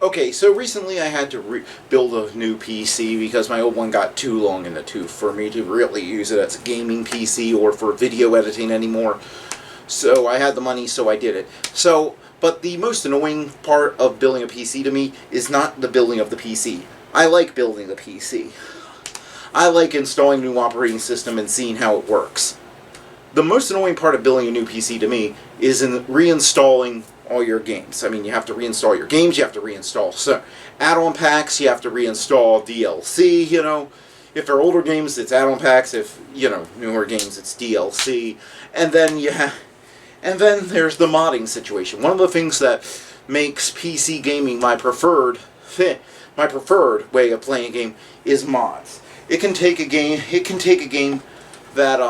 Okay, so recently I had to build a new PC because my old one got too long in the tooth for me to really use it as a gaming PC or for video editing anymore. So I had the money, so I did it. But the most annoying part of building a PC to me is not the building of the PC. I like building the PC. I like installing a new operating system and seeing how it works. The most annoying part of building a new PC to me is in reinstalling all your games. I mean, you have to reinstall your games, you have to reinstall add-on packs, you have to reinstall DLC, you know. If they're older games, it's add-on packs. If, you know, newer games, it's DLC. And then there's the modding situation. One of the things that makes PC gaming my preferred way of playing a game is mods. It can take a game that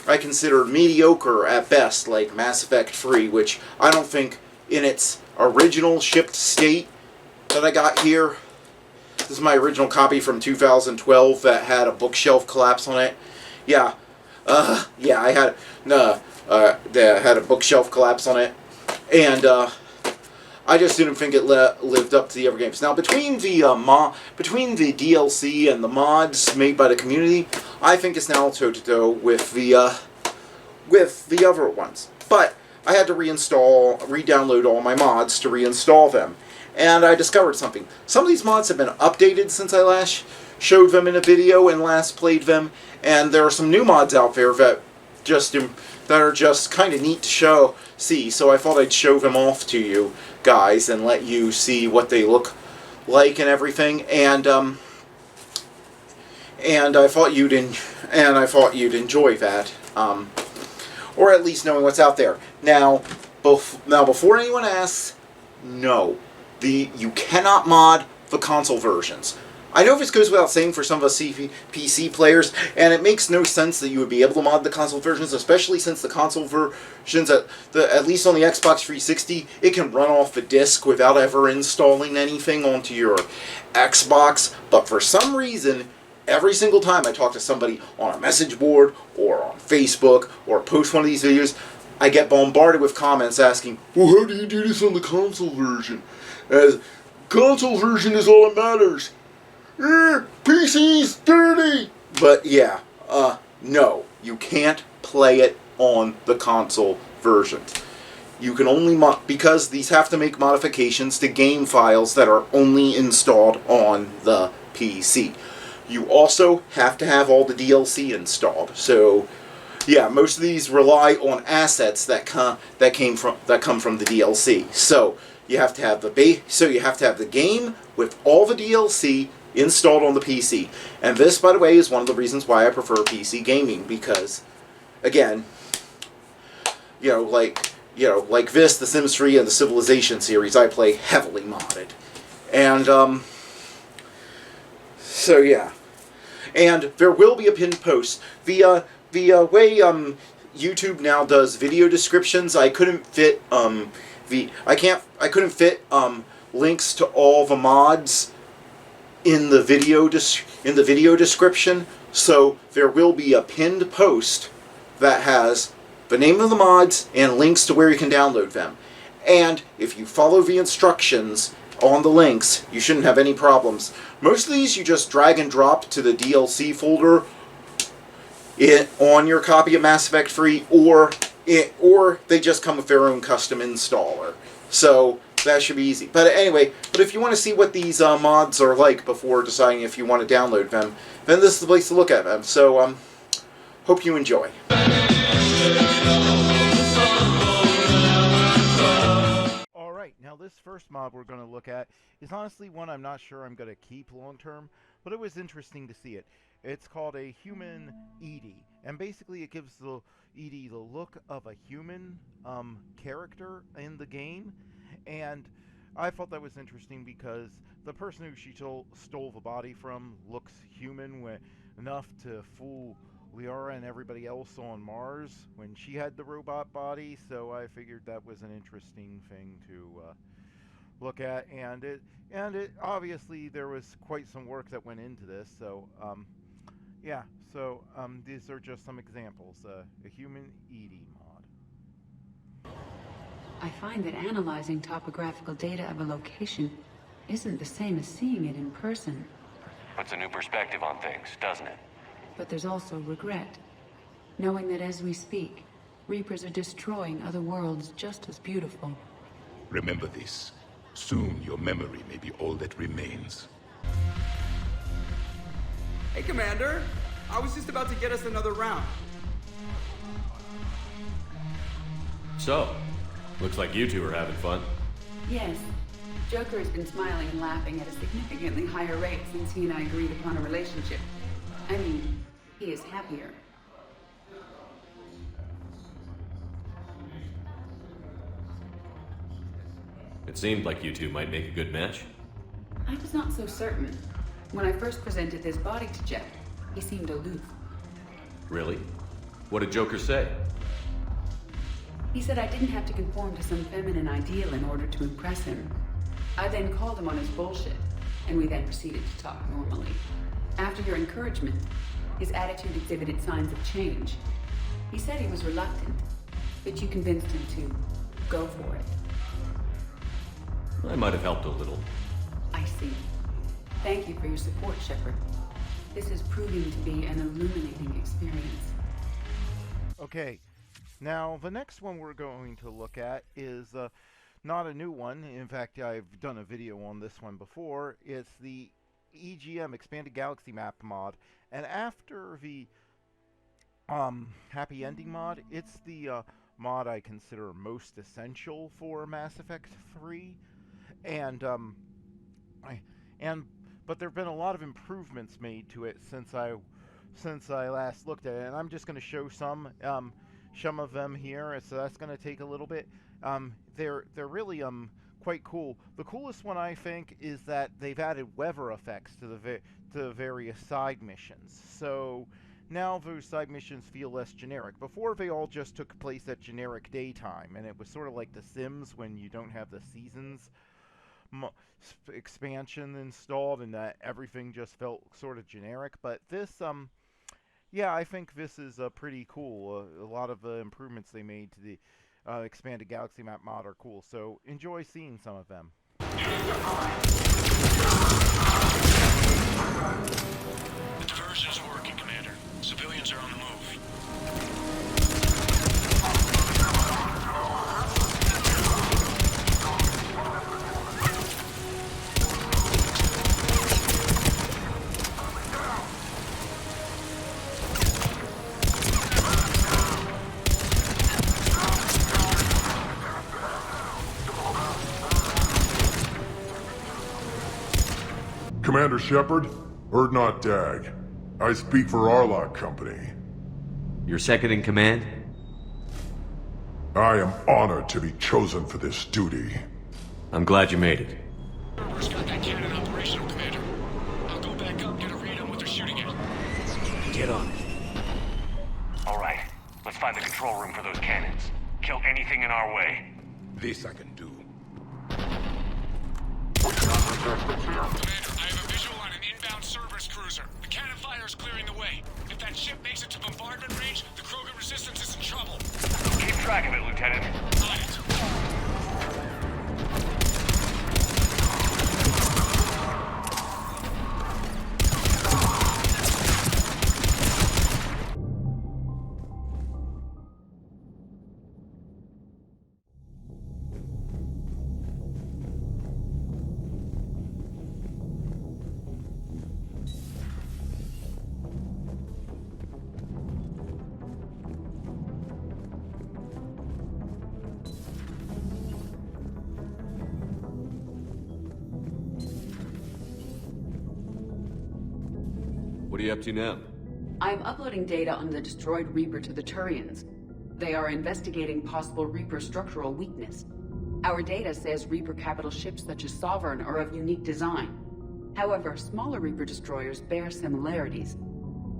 I consider mediocre at best, like Mass Effect 3, which I don't think in its original shipped state that I got here. This is my original copy from 2012 that had a bookshelf collapse on it. Yeah, I had that had a bookshelf collapse on it, and I just didn't think it lived up to the other games. Now, between the DLC and the mods made by the community, I think it's now toe-to-toe with the other ones. But I had to re-download all my mods to reinstall them. And I discovered something. Some of these mods have been updated since I last showed them in a video and last played them. And there are some new mods out there that are just kind of neat to see. So I thought I'd show them off to you guys and let you see what they look like and everything. And I thought you'd enjoy that. Or at least knowing what's out there. Now before anyone asks, no, you cannot mod the console versions. I know this goes without saying for some of us PC players, and it makes no sense that you would be able to mod the console versions, especially since the console versions, at least on the Xbox 360, it can run off the disc without ever installing anything onto your Xbox. But for some reason, every single time I talk to somebody on a message board or on Facebook or post one of these videos, I get bombarded with comments asking, well, how do you do this on the console version? As console version is all that matters. PC's dirty! But yeah, no, you can't play it on the console version. You can only because these have to make modifications to game files that are only installed on the PC. You also have to have all the DLC installed. So, yeah, most of these rely on assets that come from the DLC. So you have to have the game with all the DLC installed on the PC. And this, by the way, is one of the reasons why I prefer PC gaming, because, again, like this, The Sims 3 and the Civilization series, I play heavily modded. And, so yeah. And there will be a pinned post. The way YouTube now does video descriptions, I couldn't fit links to all the mods in the video description. So there will be a pinned post that has the name of the mods and links to where you can download them. And if you follow the instructions on the links, you shouldn't have any problems. Most of these you just drag and drop to the DLC folder on your copy of Mass Effect 3, or they just come with their own custom installer. So that should be easy. But anyway, if you want to see what these mods are like before deciding if you want to download them, then this is the place to look at them. So hope you enjoy. Now this first mod we're going to look at is honestly one I'm not sure I'm going to keep long term, but it was interesting to see it. It's called a Human EDI, and basically it gives the EDI the look of a human character in the game, and I thought that was interesting because the person who she stole the body from looks human enough to fool Liara and everybody else on Mars when she had the robot body, so I figured that was an interesting thing to look at, and it obviously there was quite some work that went into this, so yeah, so these are just some examples. A Human EDI mod. I find that analyzing topographical data of a location isn't the same as seeing it in person. Puts a new perspective on things, doesn't it? But there's also regret. Knowing that as we speak, Reapers are destroying other worlds just as beautiful. Remember this. Soon your memory may be all that remains. Hey, Commander! I was just about to get us another round. So, looks like you two are having fun. Yes. Joker has been smiling and laughing at a significantly higher rate since he and I agreed upon a relationship. I mean, he is happier. It seemed like you two might make a good match. I was not so certain. When I first presented this body to Jeff, he seemed aloof. Really? What did Joker say? He said I didn't have to conform to some feminine ideal in order to impress him. I then called him on his bullshit, and we then proceeded to talk normally. After your encouragement, his attitude exhibited signs of change. He said he was reluctant, but you convinced him to go for it. I might have helped a little. I see. Thank you for your support, Shepard. This is proving to be an illuminating experience. Okay, now the next one we're going to look at is not a new one. In fact, I've done a video on this one before. It's the EGM Expanded Galaxy Map mod, and after the Happy Ending mod, it's the mod I consider most essential for Mass Effect 3. But there have been a lot of improvements made to it since I last looked at it, and I'm just going to show some of them here. So that's going to take a little bit. They're really quite cool. The coolest one, I think, is that they've added weather effects to the various side missions. So now those side missions feel less generic. Before, they all just took place at generic daytime, and it was sort of like The Sims when you don't have the seasons expansion installed, and that everything just felt sort of generic. But this, yeah, I think this is pretty cool. A lot of the improvements they made to the Expanded Galaxy Map mod are cool, so enjoy seeing some of them. The diversion is working, Commander. Civilians are on the move. Commander Shepard, Erdnot Dag. I speak for Arlock Company. You're second in command? I am honored to be chosen for this duty. I'm glad you made it. Cerberus got that cannon operational, Commander. I'll go back up, get a read on what they're shooting at. Get on it. All right, let's find the control room for those cannons. Kill anything in our way. This I can do. Commander, I have a visual on an inbound Cerberus cruiser. The cannon fire is clearing the way. If that ship makes it to bombardment range, the Krogan resistance is in trouble. Keep track of it, Lieutenant. Got it. What are you up to now? I'm uploading data on the destroyed Reaper to the Turians. They are investigating possible Reaper structural weakness. Our data says Reaper capital ships such as Sovereign are of unique design. However, smaller Reaper destroyers bear similarities.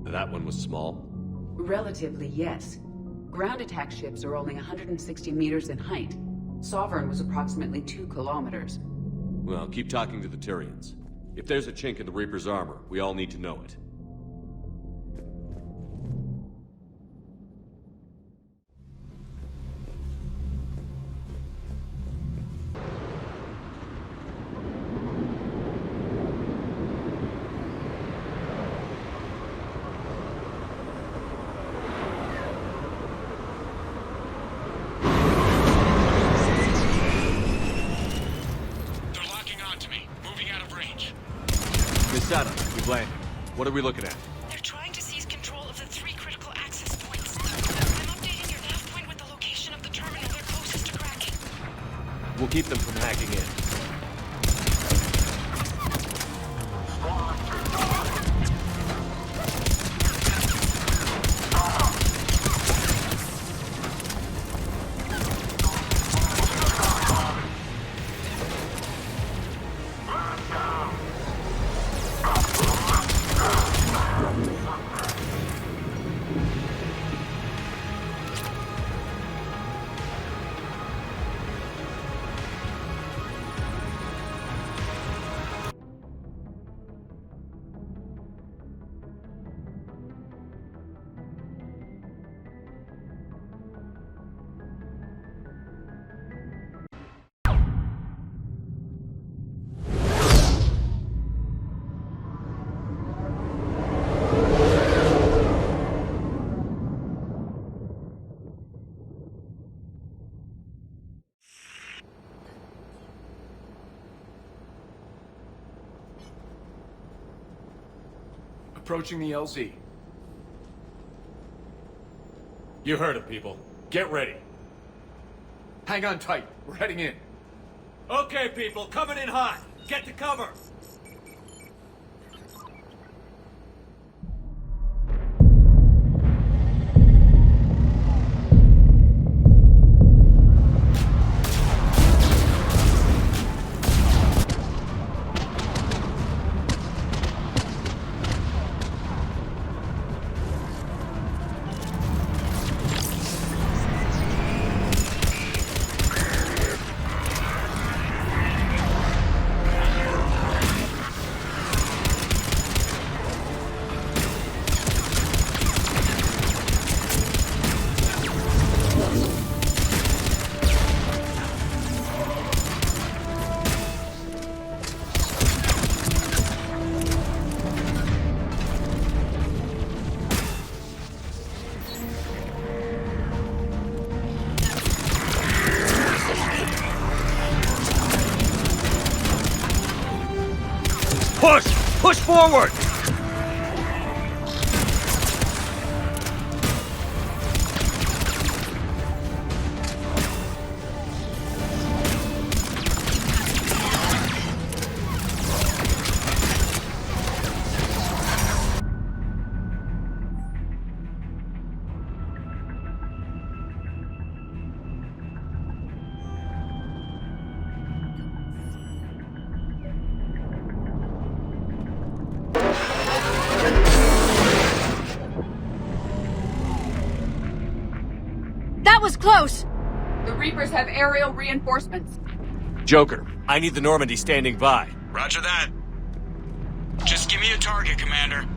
That one was small? Relatively, yes. Ground attack ships are only 160 meters in height. Sovereign was approximately 2 kilometers. Well, keep talking to the Tyrians. If there's a chink in the Reaper's armor, we all need to know it. setup. We've landed. What are we looking at? They're trying to seize control of the 3 critical access points. I'm updating your nav point with the location of the terminal they're closest to cracking. We'll keep them from hacking in. Approaching the LZ. You heard it, people. Get ready. Hang on tight. We're heading in. Okay, people, coming in hot. Get to cover. Push! Push forward! That was close! The Reapers have aerial reinforcements. Joker, I need the Normandy standing by. Roger that. Just give me a target, Commander.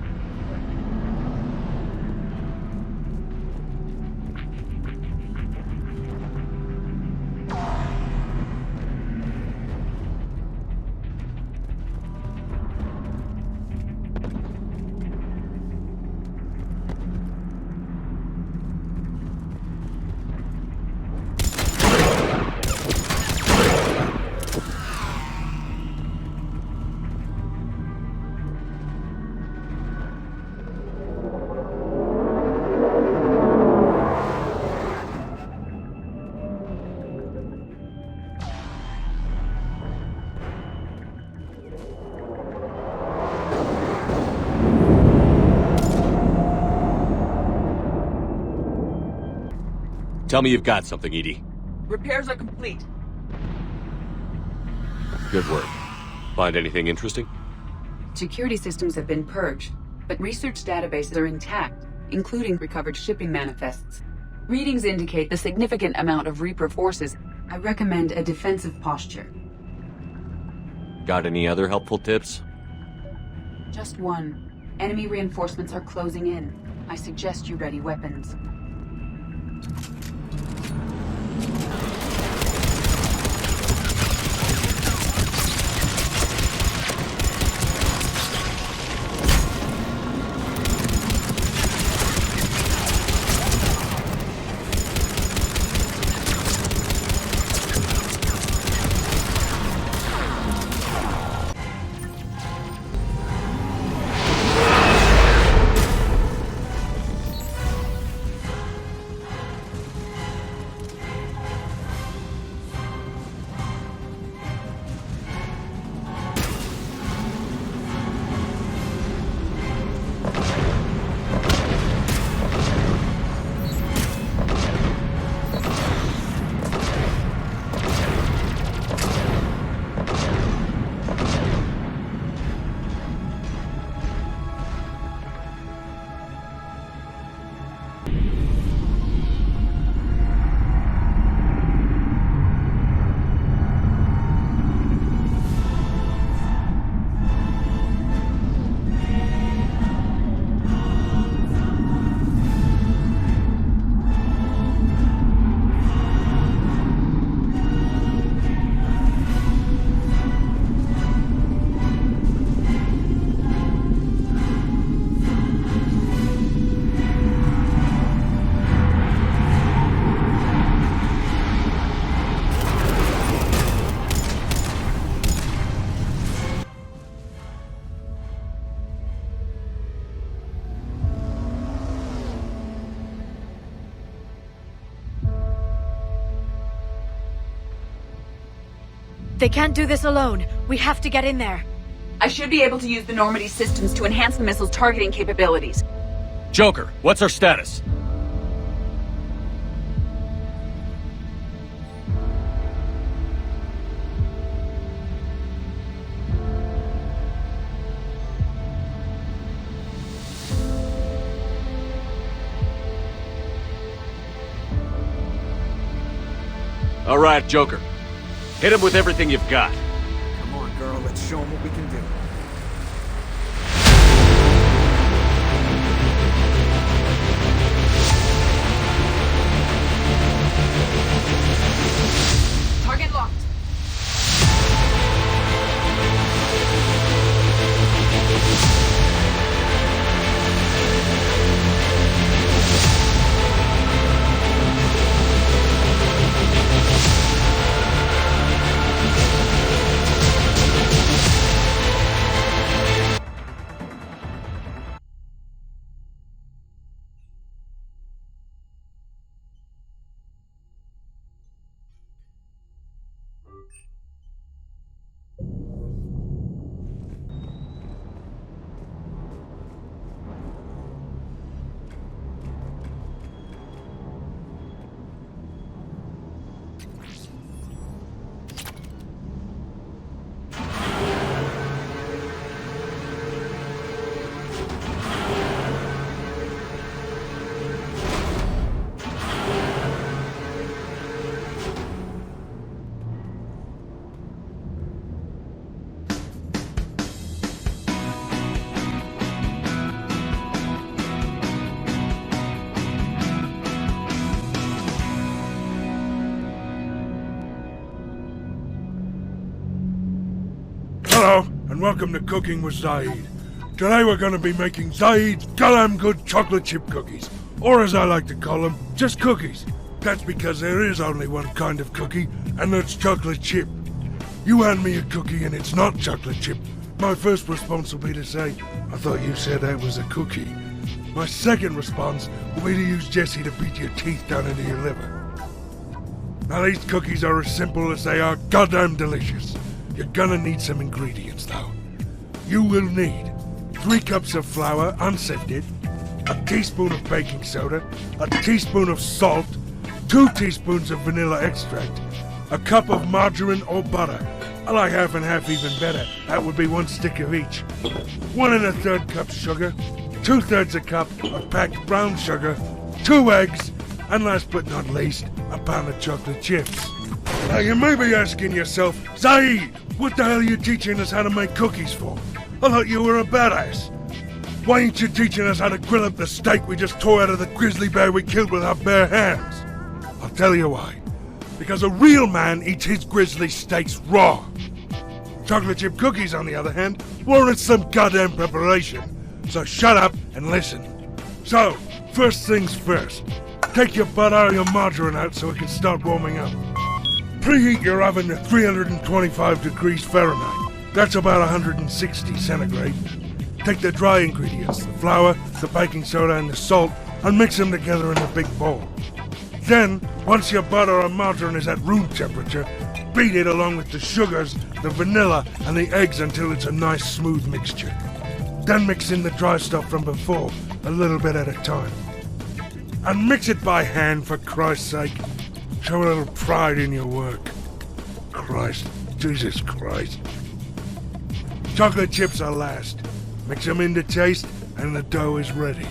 Tell me you've got something, EDI. Repairs are complete. Good work. Find anything interesting? Security systems have been purged, but research databases are intact, including recovered shipping manifests. Readings indicate the significant amount of Reaper forces. I recommend a defensive posture. Got any other helpful tips? Just one. Enemy reinforcements are closing in. I suggest you ready weapons. They can't do this alone. We have to get in there. I should be able to use the Normandy systems to enhance the missile's targeting capabilities. Joker, what's our status? All right, Joker. Hit him with everything you've got. Come on, girl, let's show him what we can do. Target locked. Hello, and welcome to Cooking with Zaid. Today we're going to be making Zaid's goddamn good chocolate chip cookies. Or as I like to call them, just cookies. That's because there is only one kind of cookie, and that's chocolate chip. You hand me a cookie and it's not chocolate chip, my first response will be to say, I thought you said that was a cookie. My second response will be to use Jesse to beat your teeth down into your liver. Now these cookies are as simple as they are goddamn delicious. You're gonna need some ingredients though. You will need 3 cups of flour, unsifted, a teaspoon of baking soda, a teaspoon of salt, 2 teaspoons of vanilla extract, a cup of margarine or butter. I like half and half even better. That would be 1 stick of each. 1 1/3 cup sugar, 2/3 a cup of packed brown sugar, 2 eggs, and last but not least, a pound of chocolate chips. Now you may be asking yourself, Zaid, what the hell are you teaching us how to make cookies for? I thought you were a badass. Why ain't you teaching us how to grill up the steak we just tore out of the grizzly bear we killed with our bare hands? I'll tell you why. Because a real man eats his grizzly steaks raw. Chocolate chip cookies, on the other hand, warrant some goddamn preparation. So shut up and listen. So, first things first. Take your butter or your margarine out so it can start warming up. Preheat your oven to 325 degrees Fahrenheit. That's about 160 centigrade. Take the dry ingredients, the flour, the baking soda, and the salt, and mix them together in a big bowl. Then, once your butter or margarine is at room temperature, beat it along with the sugars, the vanilla, and the eggs until it's a nice smooth mixture. Then mix in the dry stuff from before, a little bit at a time. And mix it by hand, for Christ's sake. Show a little pride in your work. Christ, Jesus Christ. Chocolate chips are last. Mix them in to taste, and the dough is ready.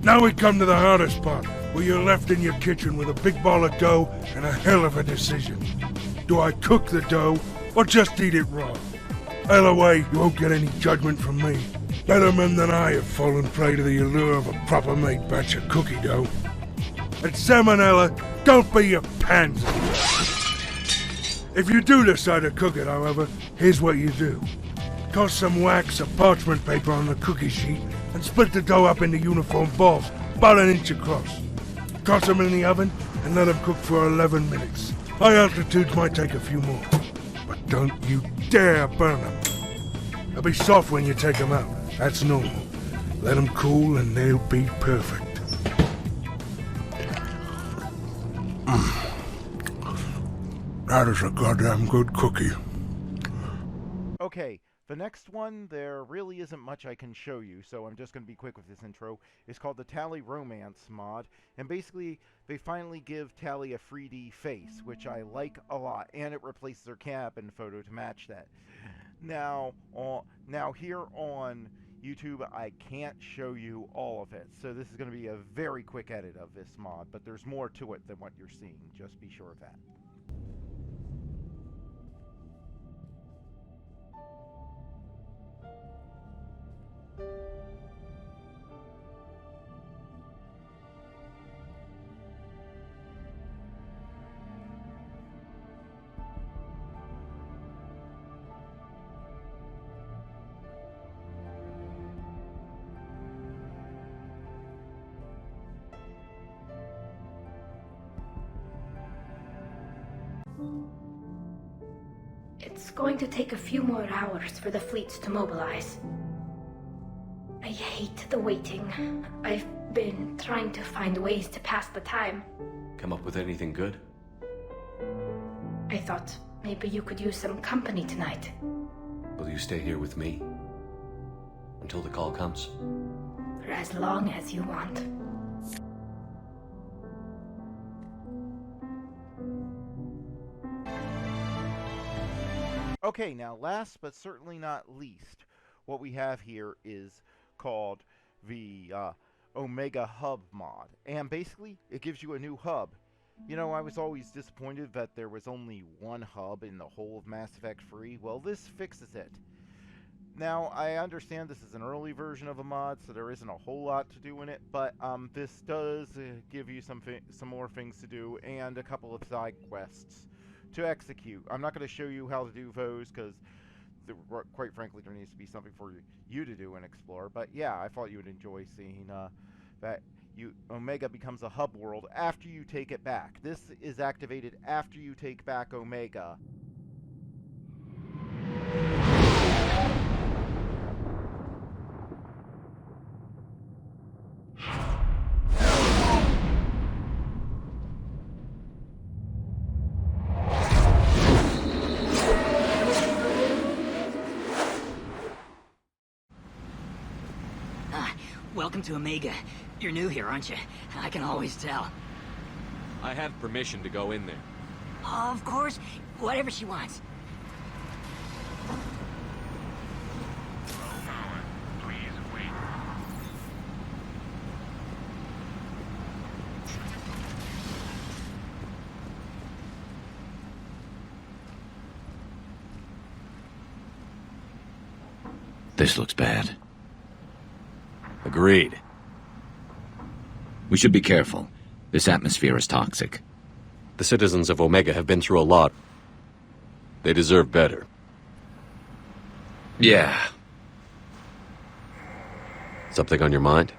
Now we come to the hardest part, where you're left in your kitchen with a big ball of dough and a hell of a decision. Do I cook the dough, or just eat it raw? Either way, you won't get any judgment from me. Better men than I have fallen prey to the allure of a proper made batch of cookie dough. At Salmonella, don't be a pansy. If you do decide to cook it, however, here's what you do. Toss some wax or parchment paper on the cookie sheet and split the dough up into uniform balls, about 1 inch across. Toss them in the oven and let them cook for 11 minutes. High altitudes might take a few more, but don't you dare burn them. They'll be soft when you take them out. That's normal. Let them cool and they'll be perfect. That is a goddamn good cookie. Okay, the next one, there really isn't much I can show you, so I'm just going to be quick with this intro. It's called the Tali Romance Mod, and basically, they finally give Tali a 3D face, which I like a lot, and it replaces her cabin photo to match that. Now here on YouTube, I can't show you all of it, so this is going to be a very quick edit of this mod, but there's more to it than what you're seeing, just be sure of that. It's going to take a few more hours for the fleets to mobilize. I hate the waiting. I've been trying to find ways to pass the time. Come up with anything good? I thought maybe you could use some company tonight. Will you stay here with me? Until the call comes? For as long as you want. Okay, now last but certainly not least, what we have here is called the Omega Hub mod. And basically, it gives you a new hub. You know, I was always disappointed that there was only one hub in the whole of Mass Effect 3. Well, this fixes it. Now, I understand this is an early version of a mod, so there isn't a whole lot to do in it, but this does give you some more things to do and a couple of side quests to execute. I'm not going to show you how to do those because, quite frankly, there needs to be something for you to do and explore. But yeah, I thought you would enjoy seeing that Omega becomes a hub world after you take it back. This is activated after you take back Omega. Welcome to Omega. You're new here, aren't you? I can always tell. I have permission to go in there. Of course. Whatever she wants. Please wait. This looks bad. Agreed. We should be careful. This atmosphere is toxic. The citizens of Omega have been through a lot. They deserve better. Yeah. Something on your mind?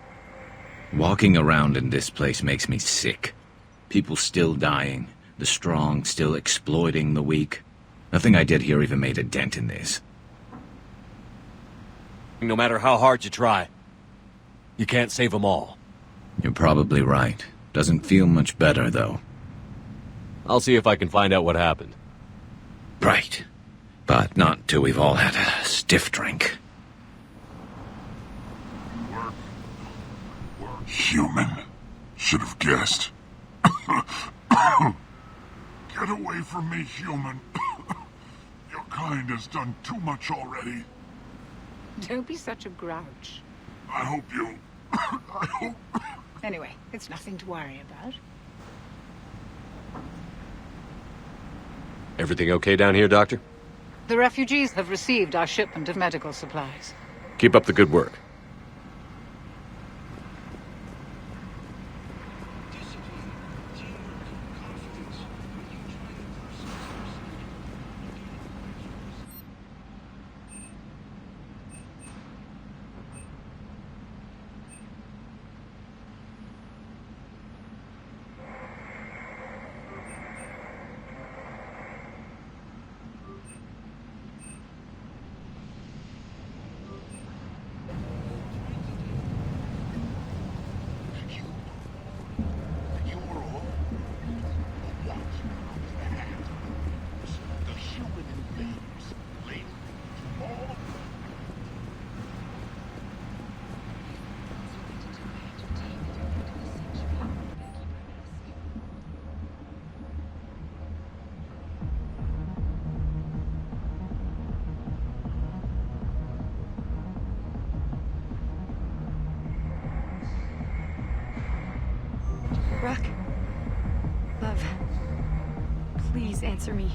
Walking around in this place makes me sick. People still dying. The strong still exploiting the weak. Nothing I did here even made a dent in this. No matter how hard you try, you can't save them all. You're probably right. Doesn't feel much better, though. I'll see if I can find out what happened. Right. But not till we've all had a stiff drink. Human. Should have guessed. Get away from me, human. Your kind has done too much already. Don't be such a grouch. I hope you... I hope... Anyway, it's nothing to worry about. Everything okay down here, Doctor? The refugees have received our shipment of medical supplies. Keep up the good work. answer me.